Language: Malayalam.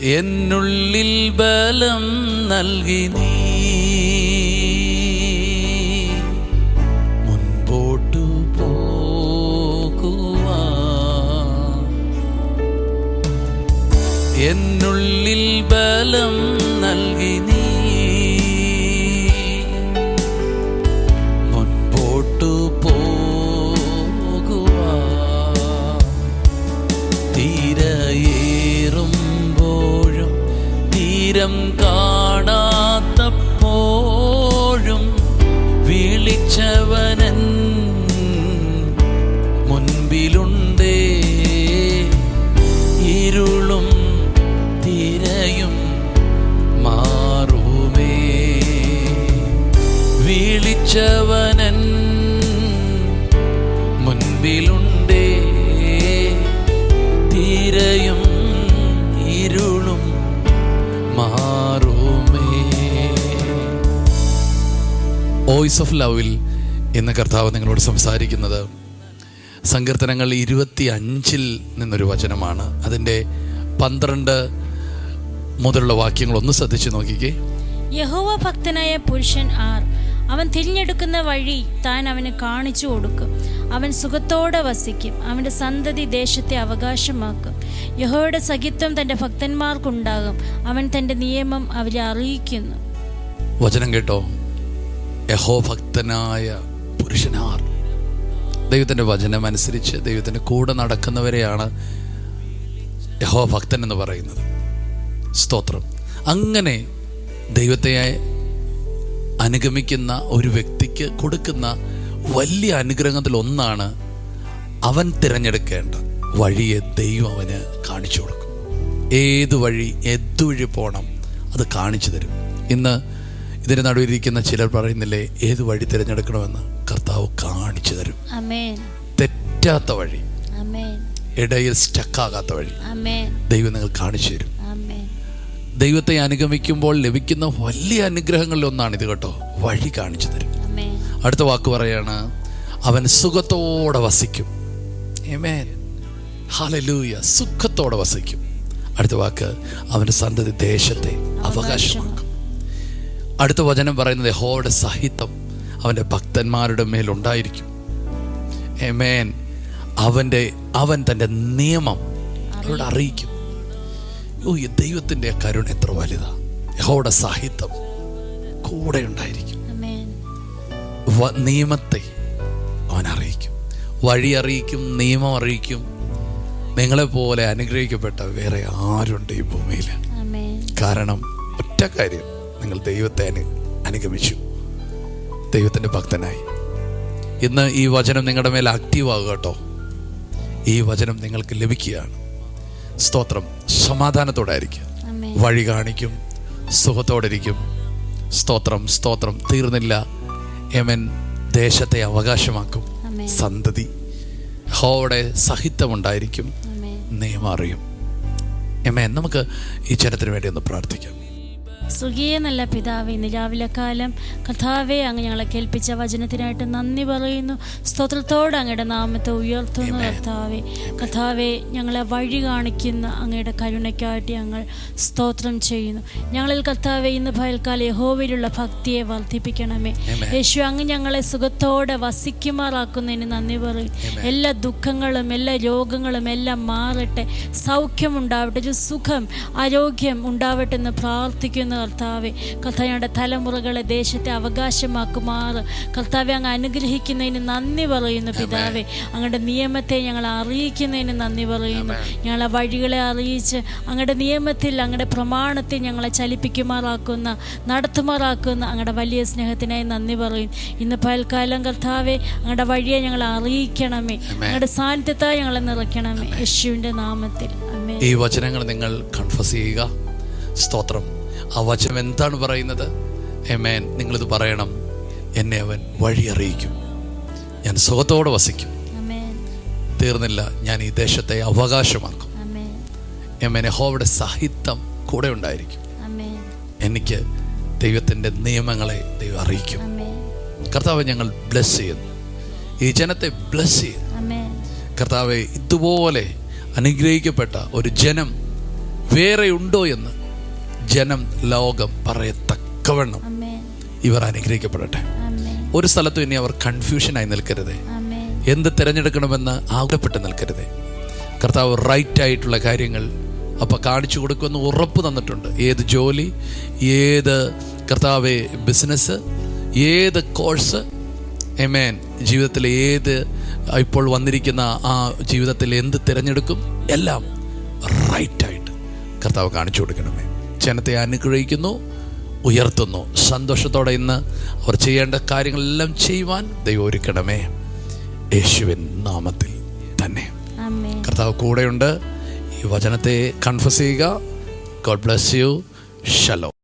എന്നുള്ളിൽ ബലം നൽകി നീ മുൻപോട്ടു പോകുവാൻ, എന്നുള്ളിൽ ബലം നൽകി നീ മുൻപോട്ടു പോകുവാൻ, തീരയേറുമ്പോഴും തീരം കാണാത്തപ്പോഴും വിളിച്ചവനൻ മുൻപിലുണ്ടേ, ഇരുളും തിരയും മാറുമേ, വിളിച്ചവനൻ മുൻപിലുണ്ടേ, തിരയും ഇരുളും മാറുമേ. വോയിസ് ഓഫ് ലവിൽ ഇന്ന് കർത്താവ് നിങ്ങളോട് സംസാരിക്കുന്നത് സങ്കീർത്തനങ്ങൾ 25 നിന്നൊരു വചനമാണ്. അതിൻ്റെ 12 മുതലുള്ള വാക്യങ്ങൾ ഒന്ന് ശ്രദ്ധിച്ചു നോക്കിക്കേ. യഹോവ ഭക്തനായ പുരുഷൻ ആർ? അവൻ തിരിഞ്ഞെടുക്കുന്ന വഴി താൻ അവന് കാണിച്ചു കൊടുക്കും. അവൻ സുഖത്തോടെ വസിക്കും. അവൻ്റെ സന്തതി ദേശത്തെ അവകാശമാക്കും. യഹോവയുടെ സഖിത്വം തൻ്റെ ഭക്തന്മാർക്കുണ്ടാകും. അവൻ തൻ്റെ നിയമം അവരെ അറിയിക്കുന്നു. വചനം കേട്ടോ, യഹോഭക്തനായ പുരുഷനാർ. ദൈവത്തിൻ്റെ വചനം അനുസരിച്ച് ദൈവത്തിൻ്റെ കൂടെ നടക്കുന്നവരെയാണ് യഹോഭക്തൻ എന്ന് പറയുന്നത്. സ്തോത്രം. അങ്ങനെ ദൈവത്തെ അനുഗമിക്കുന്ന ഒരു വ്യക്തിക്ക് കൊടുക്കുന്ന വലിയ അനുഗ്രഹത്തിൽ ഒന്നാണ് അവൻ തിരഞ്ഞെടുക്കേണ്ട വഴിയെ ദൈവം അവന് കാണിച്ചു കൊടുക്കും. ഏത് വഴി പോകണം അത് കാണിച്ചു തരും. ഇന്ന് ഇതിന് നടുവിലിരിക്കുന്ന ചിലർ പറയുന്നില്ലേ, ഏത് വഴി തിരഞ്ഞെടുക്കണമെന്ന് കർത്താവ് കാണിച്ചു തരും. തെറ്റാത്ത വഴി, ഇടയിൽ സ്റ്റക്കാകാത്ത വഴി ദൈവം നിങ്ങൾ കാണിച്ചു തരും. ദൈവത്തെ അനുഗമിക്കുമ്പോൾ ലഭിക്കുന്ന വലിയ അനുഗ്രഹങ്ങളിൽ ഒന്നാണിത് കേട്ടോ, വഴി കാണിച്ചു തരും. അടുത്ത വാക്ക് പറയാണ്, അവൻ സുഖത്തോടെ വസിക്കും. ആമേൻ, ഹല്ലേലൂയ. സുഖത്തോടെ വസിക്കും. അടുത്ത വാക്ക്, അവൻ്റെ സന്തതി ദേശത്തെ അവകാശമാക്കും. അടുത്ത വചനം പറയുന്നത്, യഹോവയുടെ സഹിത്വം അവൻ്റെ ഭക്തന്മാരുടെ മേലുണ്ടായിരിക്കും. ആമേൻ. അവൻ തൻ്റെ നിയമം അവരോട് അറിയിക്കും. ഈ ദൈവത്തിൻ്റെ കരുണ എത്ര വലുതാ! യഹോവയുടെ സാഹിത്യം കൂടെ ഉണ്ടായിരിക്കും. നിയമത്തെ അവൻ അറിയിക്കും, വഴി അറിയിക്കും, നിയമം അറിയിക്കും. നിങ്ങളെപ്പോലെ അനുഗ്രഹിക്കപ്പെട്ട വേറെ ആരുണ്ട് ഈ ഭൂമിയിൽ? കാരണം ഒറ്റ കാര്യം, നിങ്ങൾ ദൈവത്തെ അനുഗമിച്ചു, ദൈവത്തിൻ്റെ ഭക്തനായി. ഇന്ന് ഈ വചനം നിങ്ങളുടെ മേൽ ആക്റ്റീവ് ആകുക കേട്ടോ. ഈ വചനം നിങ്ങൾക്ക് ലഭിക്കുകയാണ്. സ്തോത്രം. സമാധാനത്തോടെ ആയിരിക്കും, വഴി കാണിക്കും, സുഖത്തോടെ ഇരിക്കും. സ്തോത്രം, സ്തോത്രം. തീർന്നില്ല. യമൻ ദേശത്തെ അവകാശമാക്കും. സന്തതി യഹോവയുടെ സഹിത്വമുണ്ടായിരിക്കും, നിയമം അറിയും. യമൻ. നമുക്ക് ഈ ജനത്തിന് വേണ്ടി ഒന്ന് പ്രാർത്ഥിക്കാം. സ്വർഗീയ നല്ല പിതാവേ, ഇന്ന് രാവിലെ കാലം കർത്താവെ അങ്ങ് ഞങ്ങളെ കേൾപ്പിച്ച വചനത്തിനായിട്ട് നന്ദി പറയുന്നു. സ്തോത്രത്തോടെ അങ്ങയുടെ നാമത്തെ ഉയർത്തുന്നു. കർത്താവെ ഞങ്ങളെ വഴി കാണിക്കുന്ന അങ്ങയുടെ കരുണയ്ക്കായിട്ട് ഞങ്ങൾ സ്തോത്രം ചെയ്യുന്നു. ഞങ്ങളിൽ കർത്താവെ ഇന്ന് പകൽക്കാലം യഹോവയിലുള്ള ഭക്തിയെ വർദ്ധിപ്പിക്കണമേ. യേശു, അങ്ങ് ഞങ്ങളെ സുഖത്തോടെ വസിക്കുമാറാക്കുന്നതിന് നന്ദി പറയും. എല്ലാ ദുഃഖങ്ങളും എല്ലാ രോഗങ്ങളും എല്ലാം മാറട്ടെ, സൗഖ്യമുണ്ടാവട്ടെ, ഒരു സുഖം ആരോഗ്യം ഉണ്ടാവട്ടെ എന്ന് പ്രാർത്ഥിക്കുന്നു. കർത്താവെ, കർത്താവയുടെ തലമുറകളെ ദേശത്തെ അവകാശമാക്കുമാറ് കർത്താവെ അങ്ങ് അനുഗ്രഹിക്കുന്നതിന് നന്ദി പറയുന്നു. പിതാവെ, അങ്ങയുടെ നിയമത്തെ ഞങ്ങൾ അറിയിക്കുന്നതിന് നന്ദി പറയുന്നു. ഞങ്ങളെ വഴികളെ അറിയിച്ച് അങ്ങയുടെ നിയമത്തിൽ അങ്ങയുടെ പ്രമാണത്തിൽ ഞങ്ങളെ ചലിപ്പിക്കുമാറാക്കുന്ന നടത്തുമാറാക്കുന്ന അങ്ങയുടെ വലിയ സ്നേഹത്തിനായി നന്ദി പറയും. ഇന്ന് പകൽക്കാലം കർത്താവെ അങ്ങയുടെ വഴിയെ ഞങ്ങളെ അറിയിക്കണമേ, അങ്ങയുടെ സാന്നിധ്യത്താൽ ഞങ്ങളെ നിറയ്ക്കണമേ, യേശുവിൻ്റെ നാമത്തിൽ. ഈ വചനങ്ങൾ നിങ്ങൾ കൺഫസ് ചെയ്യുക. സ്തോത്രം. ആ വചനം എന്താണ് പറയുന്നത്? ആമേൻ. നിങ്ങളിത് പറയണം, എന്നെ അവൻ വഴി അറിയിക്കും, ഞാൻ സുഖത്തോടെ വസിക്കും. തീർന്നില്ല, ഞാൻ ഈ ദേശത്തെ അവകാശമാക്കും. ആമേൻ. യഹോവയുടെ സാഹിത്യം കൂടെ ഉണ്ടായിരിക്കും. എനിക്ക് ദൈവത്തിൻ്റെ നിയമങ്ങളെ ദൈവം അറിയിക്കും. കർത്താവെ, ഞങ്ങൾ ബ്ലെസ് ചെയ്യുന്നു, ഈ ജനത്തെ ബ്ലെസ് ചെയ്യുന്നു. കർത്താവെ, ഇതുപോലെ അനുഗ്രഹിക്കപ്പെട്ട ഒരു ജനം വേറെ ഉണ്ടോ എന്ന് ജനം ലോകം പറയത്തക്കവണ്ണം ആമേൻ. ഇവർ അനുഗ്രഹിക്കപ്പെടട്ടെ. ആമേൻ. ഒരു സ്ഥലത്തും ഇനി അവർ കൺഫ്യൂഷനായി നിൽക്കരുതേ. ആമേൻ. എന്ത് തിരഞ്ഞെടുക്കണമെന്ന് ആഗ്രഹപ്പെട്ട് നിൽക്കരുതേ. കർത്താവ് റൈറ്റ് ആയിട്ടുള്ള കാര്യങ്ങൾ അപ്പം കാണിച്ചു കൊടുക്കുമെന്ന് ഉറപ്പ് തന്നിട്ടുണ്ട്. ഏത് ജോലി, ഏത് കർത്താവെ ബിസിനസ്, ഏത് കോഴ്സ്, ആമേൻ, ജീവിതത്തിൽ ഏത് ഇപ്പോൾ വന്നിരിക്കുന്ന ആ ജീവിതത്തിൽ എന്ത് തിരഞ്ഞെടുക്കും, എല്ലാം റൈറ്റായിട്ട് കർത്താവ് കാണിച്ചു കൊടുക്കണമേ. ജനത്തെ അനുഗ്രഹിക്കുന്നു, ഉയർത്തുന്നു. സന്തോഷത്തോടെ ഇന്ന് അവർ ചെയ്യേണ്ട കാര്യങ്ങളെല്ലാം ചെയ്യുവാൻ ദൈവം ഒരുക്കണമേ, യേശുവിൻ നാമത്തിൽ തന്നെ. ആമേൻ. കർത്താവ് കൂടെയുണ്ട്. ഈ വചനത്തെ കൺഫസ് ചെയ്യുക. God bless you. ഷലോം.